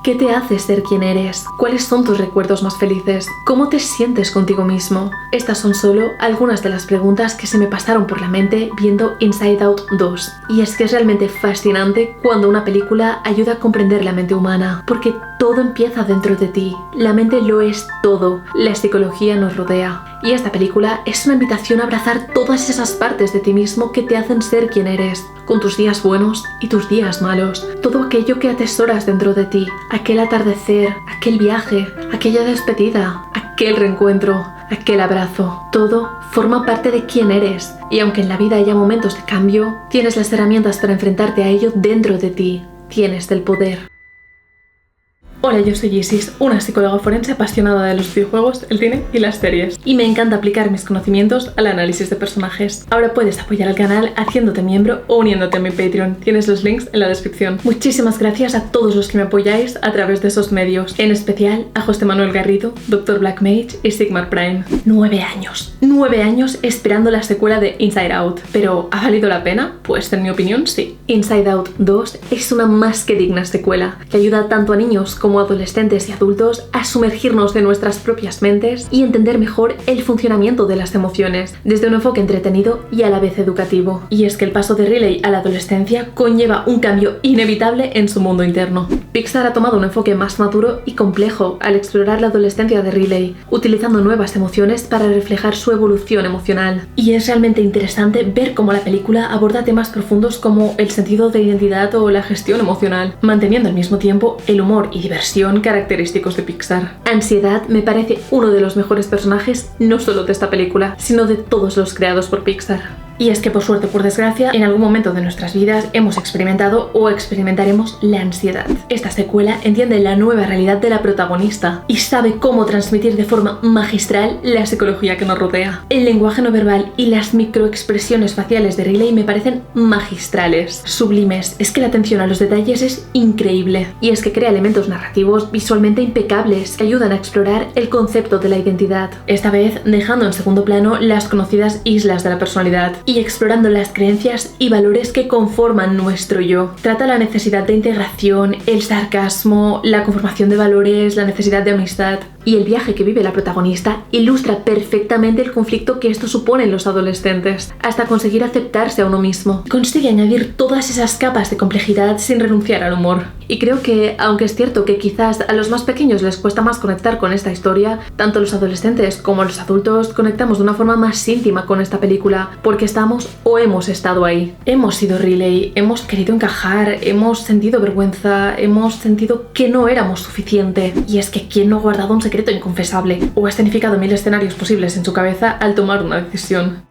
¿Qué te hace ser quien eres? ¿Cuáles son tus recuerdos más felices? ¿Cómo te sientes contigo mismo? Estas son solo algunas de las preguntas que se me pasaron por la mente viendo Inside Out 2. Y es que es realmente fascinante cuando una película ayuda a comprender la mente humana, porque todo empieza dentro de ti. La mente lo es todo. La psicología nos rodea. Y esta película es una invitación a abrazar todas esas partes de ti mismo que te hacen ser quien eres, con tus días buenos y tus días malos. Todo aquello que atesoras dentro de ti, aquel atardecer, aquel viaje, aquella despedida, aquel reencuentro, aquel abrazo. Todo forma parte de quién eres. Y aunque en la vida haya momentos de cambio, tienes las herramientas para enfrentarte a ello dentro de ti. Tienes el poder. Hola, yo soy Isis, una psicóloga forense apasionada de los videojuegos, el cine y las series. Y me encanta aplicar mis conocimientos al análisis de personajes. Ahora puedes apoyar al canal haciéndote miembro o uniéndote a mi Patreon. Tienes los links en la descripción. Muchísimas gracias a todos los que me apoyáis a través de esos medios. En especial a José Manuel Garrido, Dr. Black Mage y Sigmar Prime. 9 años. 9 años esperando la secuela de Inside Out. ¿Pero ha valido la pena? Pues en mi opinión sí. Inside Out 2 es una más que digna secuela que ayuda tanto a niños como adolescentes y adultos a sumergirnos en nuestras propias mentes y entender mejor el funcionamiento de las emociones desde un enfoque entretenido y a la vez educativo. Y es que el paso de Riley a la adolescencia conlleva un cambio inevitable en su mundo interno. Pixar ha tomado un enfoque más maduro y complejo al explorar la adolescencia de Riley, utilizando nuevas emociones para reflejar su evolución emocional. Y es realmente interesante ver cómo la película aborda temas profundos como el sentido de identidad o la gestión emocional, manteniendo al mismo tiempo el humor y diversión característicos de Pixar. Ansiedad me parece uno de los mejores personajes no solo de esta película, sino de todos los creados por Pixar. Y es que por suerte o por desgracia, en algún momento de nuestras vidas hemos experimentado o experimentaremos la ansiedad. Esta secuela entiende la nueva realidad de la protagonista y sabe cómo transmitir de forma magistral la psicología que nos rodea. El lenguaje no verbal y las microexpresiones faciales de Riley me parecen magistrales, sublimes. Es que la atención a los detalles es increíble. Y es que crea elementos narrativos visualmente impecables que ayudan a explorar el concepto de la identidad. Esta vez dejando en segundo plano las conocidas islas de la personalidad y explorando las creencias y valores que conforman nuestro yo. Trata la necesidad de integración, el sarcasmo, la conformación de valores, la necesidad de amistad. Y el viaje que vive la protagonista ilustra perfectamente el conflicto que esto supone en los adolescentes, hasta conseguir aceptarse a uno mismo. Consigue añadir todas esas capas de complejidad sin renunciar al humor. Y creo que, aunque es cierto que quizás a los más pequeños les cuesta más conectar con esta historia, tanto los adolescentes como los adultos conectamos de una forma más íntima con esta película, porque estamos o hemos estado ahí. Hemos sido Riley, hemos querido encajar, hemos sentido vergüenza, hemos sentido que no éramos suficiente. Y es que ¿quién no ha guardado un secreto inconfesable o ha escenificado 1000 escenarios posibles en su cabeza al tomar una decisión?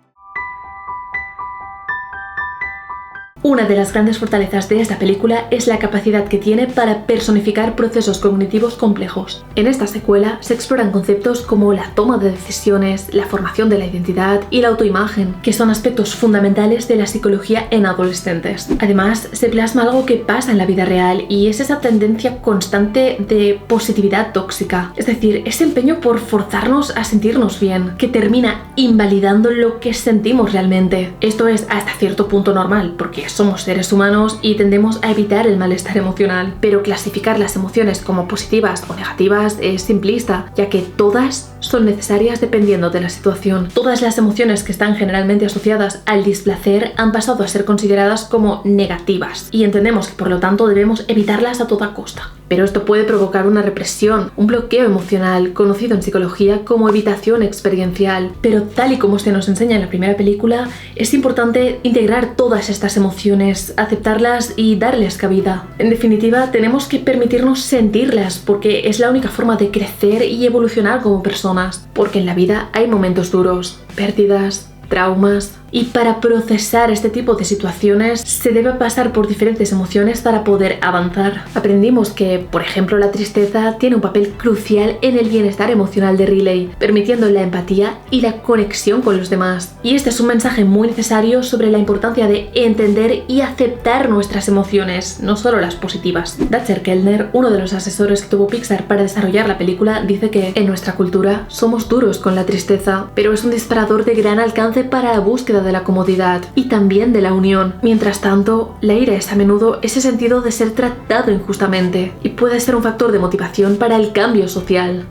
Una de las grandes fortalezas de esta película es la capacidad que tiene para personificar procesos cognitivos complejos. En esta secuela se exploran conceptos como la toma de decisiones, la formación de la identidad y la autoimagen, que son aspectos fundamentales de la psicología en adolescentes. Además, se plasma algo que pasa en la vida real y es esa tendencia constante de positividad tóxica, es decir, ese empeño por forzarnos a sentirnos bien, que termina invalidando lo que sentimos realmente. Esto es hasta cierto punto normal, porque somos seres humanos y tendemos a evitar el malestar emocional, pero clasificar las emociones como positivas o negativas es simplista, ya que todas son necesarias dependiendo de la situación. Todas las emociones que están generalmente asociadas al displacer han pasado a ser consideradas como negativas y entendemos que por lo tanto debemos evitarlas a toda costa. Pero esto puede provocar una represión, un bloqueo emocional, conocido en psicología como evitación experiencial. Pero tal y como se nos enseña en la primera película, es importante integrar todas estas emociones, aceptarlas y darles cabida. En definitiva, tenemos que permitirnos sentirlas porque es la única forma de crecer y evolucionar como personas. Porque en la vida hay momentos duros, pérdidas, traumas. Y para procesar este tipo de situaciones se debe pasar por diferentes emociones para poder avanzar. Aprendimos que, por ejemplo, la tristeza tiene un papel crucial en el bienestar emocional de Riley, permitiendo la empatía y la conexión con los demás. Y este es un mensaje muy necesario sobre la importancia de entender y aceptar nuestras emociones, no solo las positivas. Dacher Kellner, uno de los asesores que tuvo Pixar para desarrollar la película, dice que en nuestra cultura somos duros con la tristeza, pero es un disparador de gran alcance para la búsqueda de la comodidad y también de la unión. Mientras tanto, la ira es a menudo ese sentido de ser tratado injustamente y puede ser un factor de motivación para el cambio social.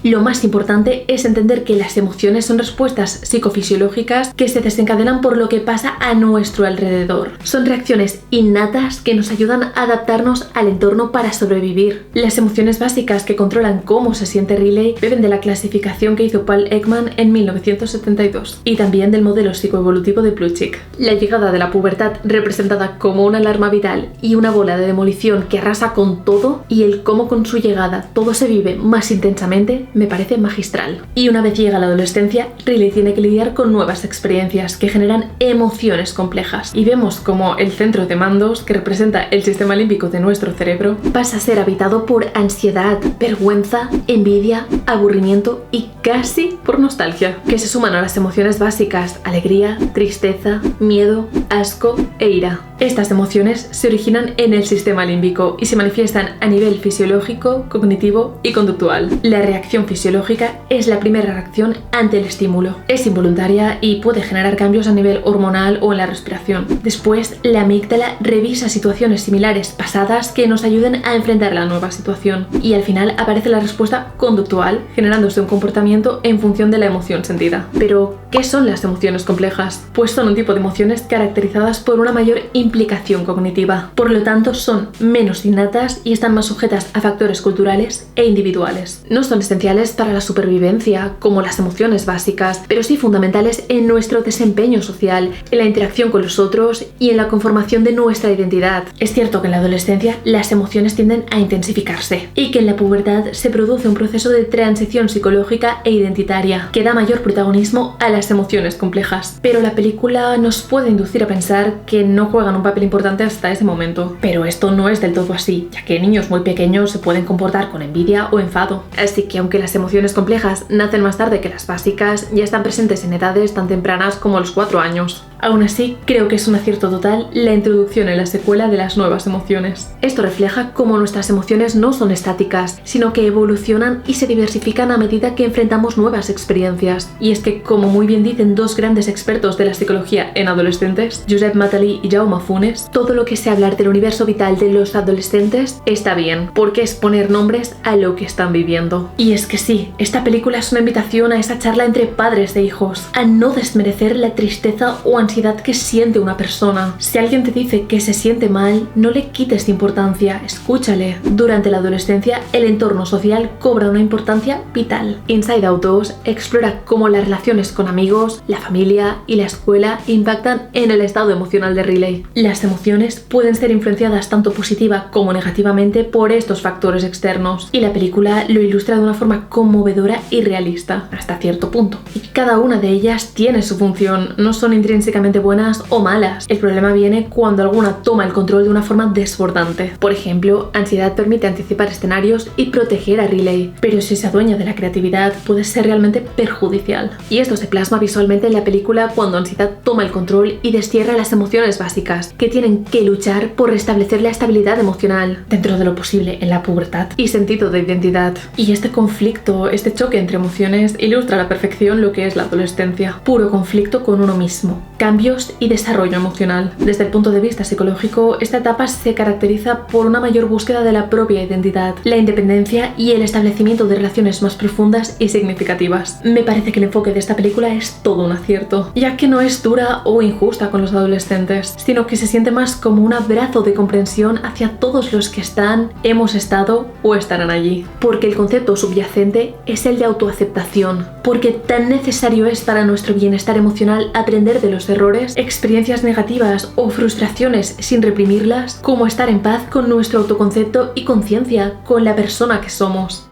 Lo más importante es entender que las emociones son respuestas psicofisiológicas que se desencadenan por lo que pasa a nuestro alrededor. Son reacciones innatas que nos ayudan a adaptarnos al entorno para sobrevivir. Las emociones básicas que controlan cómo se siente Riley beben de la clasificación que hizo Paul Ekman en 1972 y también del modelo psicoevolutivo de Plutchik. La llegada de la pubertad representada como una alarma vital y una bola de demolición que arrasa con todo, y el cómo con su llegada todo se vive más intensamente, me parece magistral. Y una vez llega la adolescencia, Riley tiene que lidiar con nuevas experiencias que generan emociones complejas. Y vemos como el centro de mandos, que representa el sistema límbico de nuestro cerebro, pasa a ser habitado por ansiedad, vergüenza, envidia, aburrimiento y casi por nostalgia, que se suman a las emociones básicas: alegría, tristeza, miedo, asco e ira. Estas emociones se originan en el sistema límbico y se manifiestan a nivel fisiológico, cognitivo y conductual. La reacción fisiológica es la primera reacción ante el estímulo. Es involuntaria y puede generar cambios a nivel hormonal o en la respiración. Después, la amígdala revisa situaciones similares pasadas que nos ayuden a enfrentar la nueva situación. Y al final aparece la respuesta conductual, generándose un comportamiento en función de la emoción sentida. Pero, ¿qué son las emociones complejas? Pues son un tipo de emociones caracterizadas por una mayor implicación cognitiva. Por lo tanto, son menos innatas y están más sujetas a factores culturales e individuales. No son esenciales para la supervivencia, como las emociones básicas, pero sí fundamentales en nuestro desempeño social, en la interacción con los otros y en la conformación de nuestra identidad. Es cierto que en la adolescencia las emociones tienden a intensificarse y que en la pubertad se produce un proceso de transición psicológica e identitaria que da mayor protagonismo a las emociones complejas. Pero la película nos puede inducir a pensar que no juegan un papel importante hasta ese momento. Pero esto no es del todo así, ya que niños muy pequeños se pueden comportar con envidia o enfado. Así que aunque las emociones complejas nacen más tarde que las básicas, ya están presentes en edades tan tempranas como los 4 años. Aún así, creo que es un acierto total la introducción en la secuela de las nuevas emociones. Esto refleja cómo nuestras emociones no son estáticas, sino que evolucionan y se diversifican a medida que enfrentamos nuevas experiencias. Y es que, como muy bien dicen dos grandes expertos de la psicología en adolescentes, Josep Matalí y Jaume Funes, todo lo que sé hablar del universo vital de los adolescentes está bien, porque es poner nombres a lo que están viviendo. Y es que sí, esta película es una invitación a esa charla entre padres e hijos, a no desmerecer la tristeza o ansiedad que siente una persona. Si alguien te dice que se siente mal, no le quites importancia, escúchale. Durante la adolescencia, el entorno social cobra una importancia vital. Inside Out 2 explora cómo las relaciones con amigos, la familia y la escuela impactan en el estado emocional de Riley. Las emociones pueden ser influenciadas tanto positiva como negativamente por estos factores externos, y la película lo ilustra de una forma conmovedora y realista, hasta cierto punto. Y cada una de ellas tiene su función, no son intrínsecamente buenas o malas. El problema viene cuando alguna toma el control de una forma desbordante. Por ejemplo, ansiedad permite anticipar escenarios y proteger a Riley, pero si se adueña de la creatividad puede ser realmente perjudicial. Y esto se plasma visualmente en la película cuando ansiedad toma el control y destierra las emociones básicas, que tienen que luchar por restablecer la estabilidad emocional, dentro de lo posible en la pubertad, y sentido de identidad. Y este conflicto, este choque entre emociones, ilustra a la perfección lo que es la adolescencia. Puro conflicto con uno mismo, cambios y desarrollo emocional. Desde el punto de vista psicológico, esta etapa se caracteriza por una mayor búsqueda de la propia identidad, la independencia y el establecimiento de relaciones más profundas y significativas. Me parece que el enfoque de esta película es todo un acierto, ya que no es dura o injusta con los adolescentes, sino que se siente más como un abrazo de comprensión hacia todos los que están, hemos estado o estarán allí. Porque el concepto subyacente es el de autoaceptación, porque tan necesario es para nuestro bienestar emocional aprender de los errores, experiencias negativas o frustraciones sin reprimirlas, como estar en paz con nuestro autoconcepto y conciencia, con la persona que somos.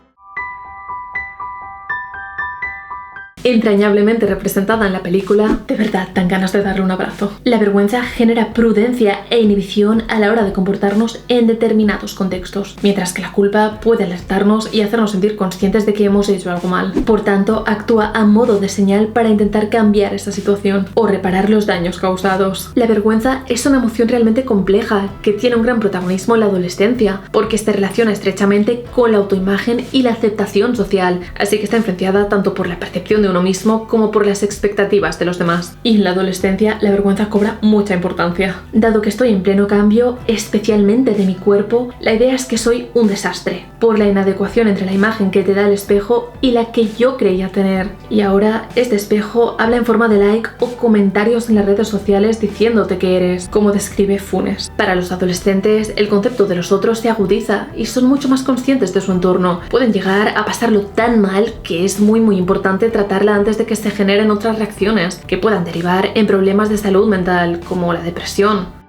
Entrañablemente representada en la película, de verdad dan ganas de darle un abrazo. La vergüenza genera prudencia e inhibición a la hora de comportarnos en determinados contextos, mientras que la culpa puede alertarnos y hacernos sentir conscientes de que hemos hecho algo mal. Por tanto, actúa a modo de señal para intentar cambiar esa situación o reparar los daños causados. La vergüenza es una emoción realmente compleja que tiene un gran protagonismo en la adolescencia, porque se relaciona estrechamente con la autoimagen y la aceptación social, así que está influenciada tanto por la percepción de uno mismo como por las expectativas de los demás. Y en la adolescencia la vergüenza cobra mucha importancia. Dado que estoy en pleno cambio, especialmente de mi cuerpo, la idea es que soy un desastre, por la inadecuación entre la imagen que te da el espejo y la que yo creía tener. Y ahora este espejo habla en forma de like o comentarios en las redes sociales diciéndote que eres, como describe Funes. Para los adolescentes, el concepto de los otros se agudiza y son mucho más conscientes de su entorno. Pueden llegar a pasarlo tan mal que es muy importante tratarla antes de que se generen otras reacciones que puedan derivar en problemas de salud mental, como la depresión.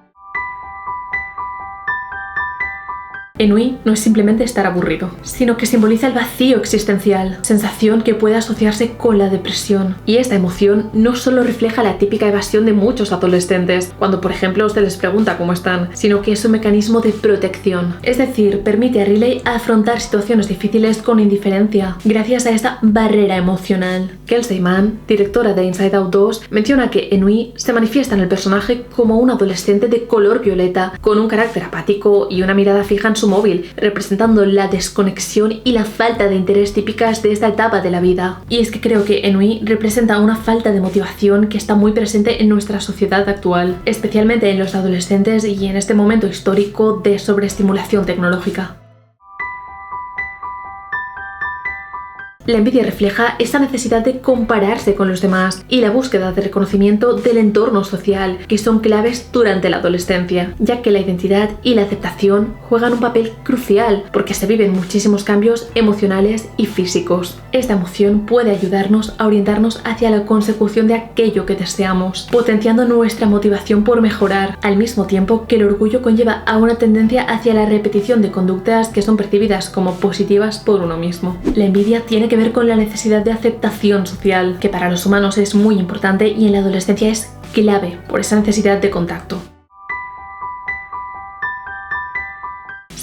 Ennui no es simplemente estar aburrido, sino que simboliza el vacío existencial, sensación que puede asociarse con la depresión. Y esta emoción no solo refleja la típica evasión de muchos adolescentes, cuando por ejemplo se les pregunta cómo están, sino que es un mecanismo de protección. Es decir, permite a Riley afrontar situaciones difíciles con indiferencia, gracias a esta barrera emocional. Kelsey Mann, directora de Inside Out 2, menciona que Ennui se manifiesta en el personaje como un adolescente de color violeta, con un carácter apático y una mirada fija en su móvil, representando la desconexión y la falta de interés típicas de esta etapa de la vida. Y es que creo que Ennui representa una falta de motivación que está muy presente en nuestra sociedad actual, especialmente en los adolescentes y en este momento histórico de sobreestimulación tecnológica. La envidia refleja esa necesidad de compararse con los demás y la búsqueda de reconocimiento del entorno social, que son claves durante la adolescencia, ya que la identidad y la aceptación juegan un papel crucial porque se viven muchísimos cambios emocionales y físicos. Esta emoción puede ayudarnos a orientarnos hacia la consecución de aquello que deseamos, potenciando nuestra motivación por mejorar, al mismo tiempo que el orgullo conlleva a una tendencia hacia la repetición de conductas que son percibidas como positivas por uno mismo. La envidia tiene que ver con la necesidad de aceptación social, que para los humanos es muy importante y en la adolescencia es clave por esa necesidad de contacto.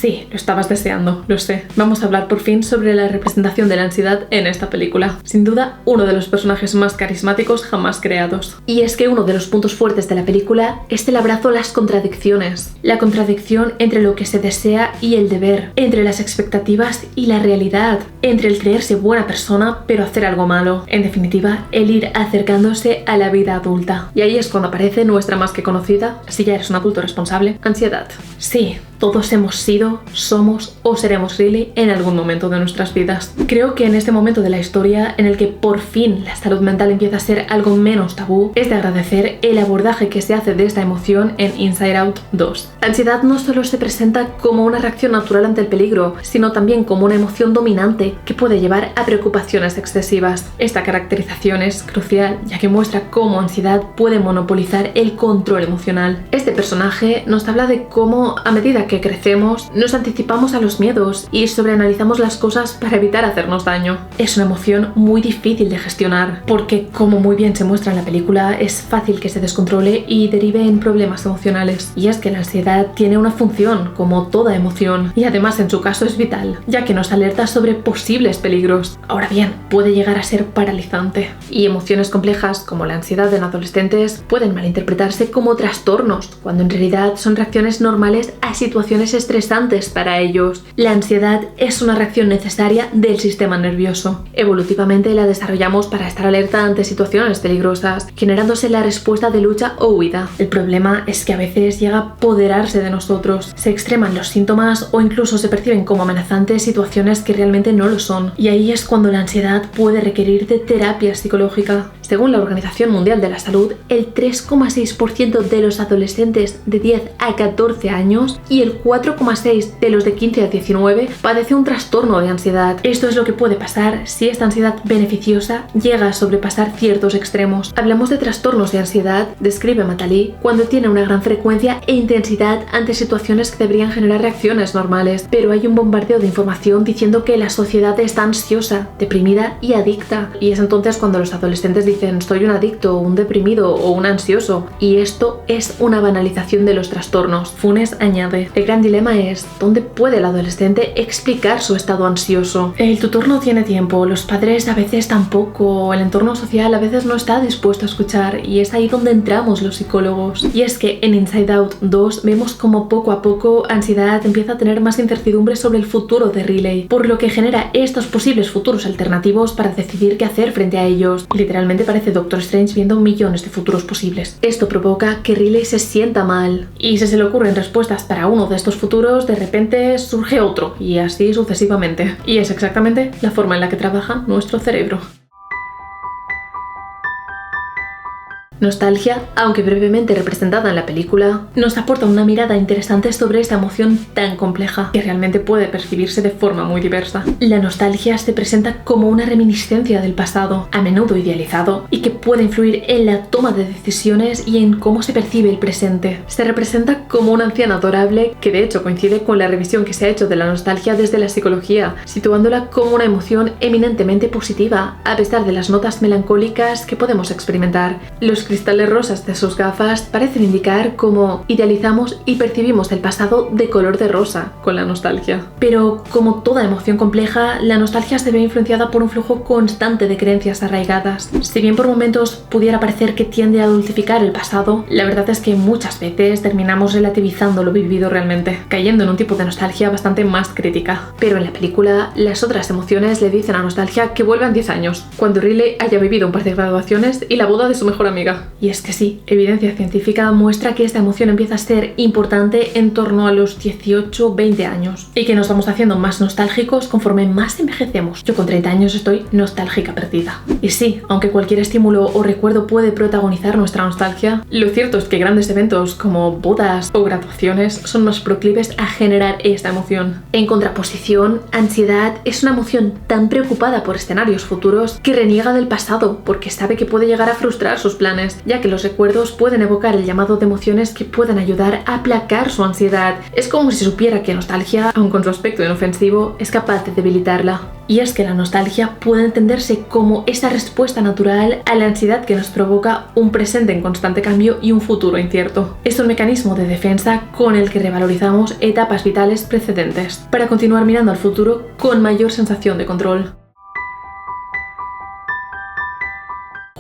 Sí, lo estabas deseando, lo sé. Vamos a hablar por fin sobre la representación de la ansiedad en esta película. Sin duda, uno de los personajes más carismáticos jamás creados. Y es que uno de los puntos fuertes de la película es el abrazo a las contradicciones. La contradicción entre lo que se desea y el deber, entre las expectativas y la realidad, entre el creerse buena persona pero hacer algo malo. En definitiva, el ir acercándose a la vida adulta. Y ahí es cuando aparece nuestra más que conocida, si ya eres un adulto responsable, ansiedad. Sí, todos hemos sido, somos o seremos Riley en algún momento de nuestras vidas. Creo que en este momento de la historia en el que por fin la salud mental empieza a ser algo menos tabú, es de agradecer el abordaje que se hace de esta emoción en Inside Out 2. La ansiedad no solo se presenta como una reacción natural ante el peligro, sino también como una emoción dominante que puede llevar a preocupaciones excesivas. Esta caracterización es crucial, ya que muestra cómo ansiedad puede monopolizar el control emocional. Este personaje nos habla de cómo, a medida que crecemos, nos anticipamos a los miedos y sobreanalizamos las cosas para evitar hacernos daño. Es una emoción muy difícil de gestionar, porque como muy bien se muestra en la película, es fácil que se descontrole y derive en problemas emocionales. Y es que la ansiedad tiene una función, como toda emoción, y además en su caso es vital, ya que nos alerta sobre posibles peligros. Ahora bien, puede llegar a ser paralizante. Y emociones complejas, como la ansiedad en adolescentes, pueden malinterpretarse como trastornos, cuando en realidad son reacciones normales a situaciones estresantes para ellos. La ansiedad es una reacción necesaria del sistema nervioso. Evolutivamente la desarrollamos para estar alerta ante situaciones peligrosas, generándose la respuesta de lucha o huida. El problema es que a veces llega a apoderarse de nosotros. Se extreman los síntomas o incluso se perciben como amenazantes situaciones que realmente no lo son. Y ahí es cuando la ansiedad puede requerir de terapia psicológica. Según la Organización Mundial de la Salud, el 3,6% de los adolescentes de 10 a 14 años y el 4,6% de los de 15 a 19 padece un trastorno de ansiedad. Esto es lo que puede pasar si esta ansiedad beneficiosa llega a sobrepasar ciertos extremos. Hablamos de trastornos de ansiedad, describe Matalí, cuando tiene una gran frecuencia e intensidad ante situaciones que deberían generar reacciones normales, pero hay un bombardeo de información diciendo que la sociedad está ansiosa, deprimida y adicta. Y es entonces cuando los adolescentes dicen dicen soy un adicto, un deprimido o un ansioso, y esto es una banalización de los trastornos. Funes añade, el gran dilema es ¿dónde puede el adolescente explicar su estado ansioso? El tutor no tiene tiempo, los padres a veces tampoco, el entorno social a veces no está dispuesto a escuchar, y es ahí donde entramos los psicólogos. Y es que en Inside Out 2 vemos como poco a poco ansiedad empieza a tener más incertidumbre sobre el futuro de Riley, por lo que genera estos posibles futuros alternativos para decidir qué hacer frente a ellos. Literalmente parece Doctor Strange viendo millones de futuros posibles. Esto provoca que Riley se sienta mal, y si se le ocurren respuestas para uno de estos futuros, de repente surge otro, y así sucesivamente. Y es exactamente la forma en la que trabaja nuestro cerebro. Nostalgia, aunque brevemente representada en la película, nos aporta una mirada interesante sobre esta emoción tan compleja, que realmente puede percibirse de forma muy diversa. La nostalgia se presenta como una reminiscencia del pasado, a menudo idealizado, y que puede influir en la toma de decisiones y en cómo se percibe el presente. Se representa como una anciana adorable, que de hecho coincide con la revisión que se ha hecho de la nostalgia desde la psicología, situándola como una emoción eminentemente positiva, a pesar de las notas melancólicas que podemos experimentar. Los cristales rosas de sus gafas parecen indicar cómo idealizamos y percibimos el pasado de color de rosa con la nostalgia. Pero como toda emoción compleja, la nostalgia se ve influenciada por un flujo constante de creencias arraigadas. Si bien por momentos pudiera parecer que tiende a dulcificar el pasado, la verdad es que muchas veces terminamos relativizando lo vivido realmente, cayendo en un tipo de nostalgia bastante más crítica. Pero en la película, las otras emociones le dicen a nostalgia que vuelvan 10 años, cuando Riley haya vivido un par de graduaciones y la boda de su mejor amiga. Y es que sí, evidencia científica muestra que esta emoción empieza a ser importante en torno a los 18-20 años y que nos vamos haciendo más nostálgicos conforme más envejecemos. Yo con 30 años estoy nostálgica perdida. Y sí, aunque cualquier estímulo o recuerdo puede protagonizar nuestra nostalgia, lo cierto es que grandes eventos como bodas o graduaciones son más proclives a generar esta emoción. En contraposición, ansiedad es una emoción tan preocupada por escenarios futuros que reniega del pasado porque sabe que puede llegar a frustrar sus planes, ya que los recuerdos pueden evocar el llamado de emociones que pueden ayudar a aplacar su ansiedad. Es como si supiera que nostalgia, aun con su aspecto inofensivo, es capaz de debilitarla. Y es que la nostalgia puede entenderse como esa respuesta natural a la ansiedad que nos provoca un presente en constante cambio y un futuro incierto. Es un mecanismo de defensa con el que revalorizamos etapas vitales precedentes, para continuar mirando al futuro con mayor sensación de control.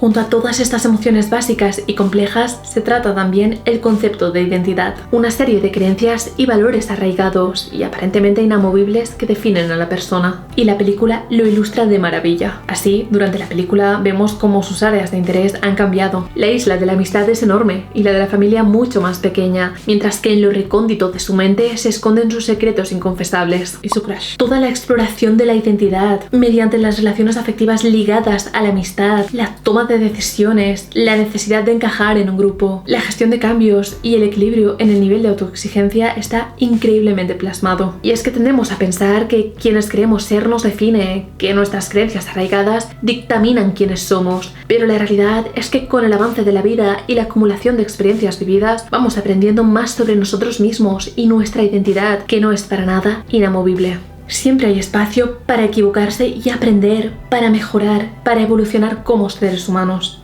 Junto a todas estas emociones básicas y complejas, se trata también el concepto de identidad, una serie de creencias y valores arraigados y aparentemente inamovibles que definen a la persona. Y la película lo ilustra de maravilla. Así, durante la película vemos cómo sus áreas de interés han cambiado. La isla de la amistad es enorme y la de la familia mucho más pequeña, mientras que en lo recóndito de su mente se esconden sus secretos inconfesables y su crush. Toda la exploración de la identidad mediante las relaciones afectivas ligadas a la amistad, la toma de decisiones, la necesidad de encajar en un grupo, la gestión de cambios y el equilibrio en el nivel de autoexigencia está increíblemente plasmado. Y es que tendemos a pensar que quienes creemos ser nos define, que nuestras creencias arraigadas dictaminan quiénes somos, pero la realidad es que con el avance de la vida y la acumulación de experiencias vividas vamos aprendiendo más sobre nosotros mismos y nuestra identidad, que no es para nada inamovible. Siempre hay espacio para equivocarse y aprender, para mejorar, para evolucionar como seres humanos.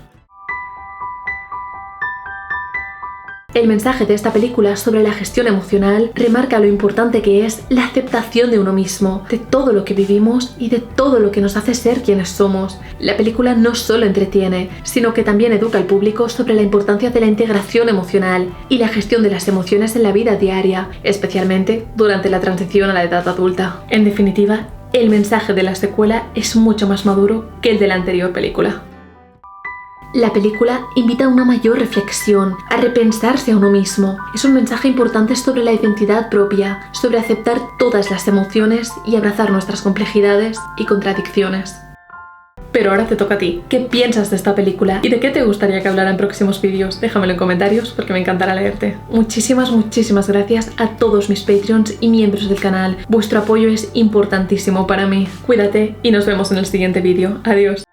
El mensaje de esta película sobre la gestión emocional remarca lo importante que es la aceptación de uno mismo, de todo lo que vivimos y de todo lo que nos hace ser quienes somos. La película no solo entretiene, sino que también educa al público sobre la importancia de la integración emocional y la gestión de las emociones en la vida diaria, especialmente durante la transición a la edad adulta. En definitiva, el mensaje de la secuela es mucho más maduro que el de la anterior película. La película invita a una mayor reflexión, a repensarse a uno mismo. Es un mensaje importante sobre la identidad propia, sobre aceptar todas las emociones y abrazar nuestras complejidades y contradicciones. Pero ahora te toca a ti. ¿Qué piensas de esta película? ¿Y de qué te gustaría que hablara en próximos vídeos? Déjamelo en comentarios porque me encantará leerte. Muchísimas gracias a todos mis Patreons y miembros del canal. Vuestro apoyo es importantísimo para mí. Cuídate y nos vemos en el siguiente vídeo. Adiós.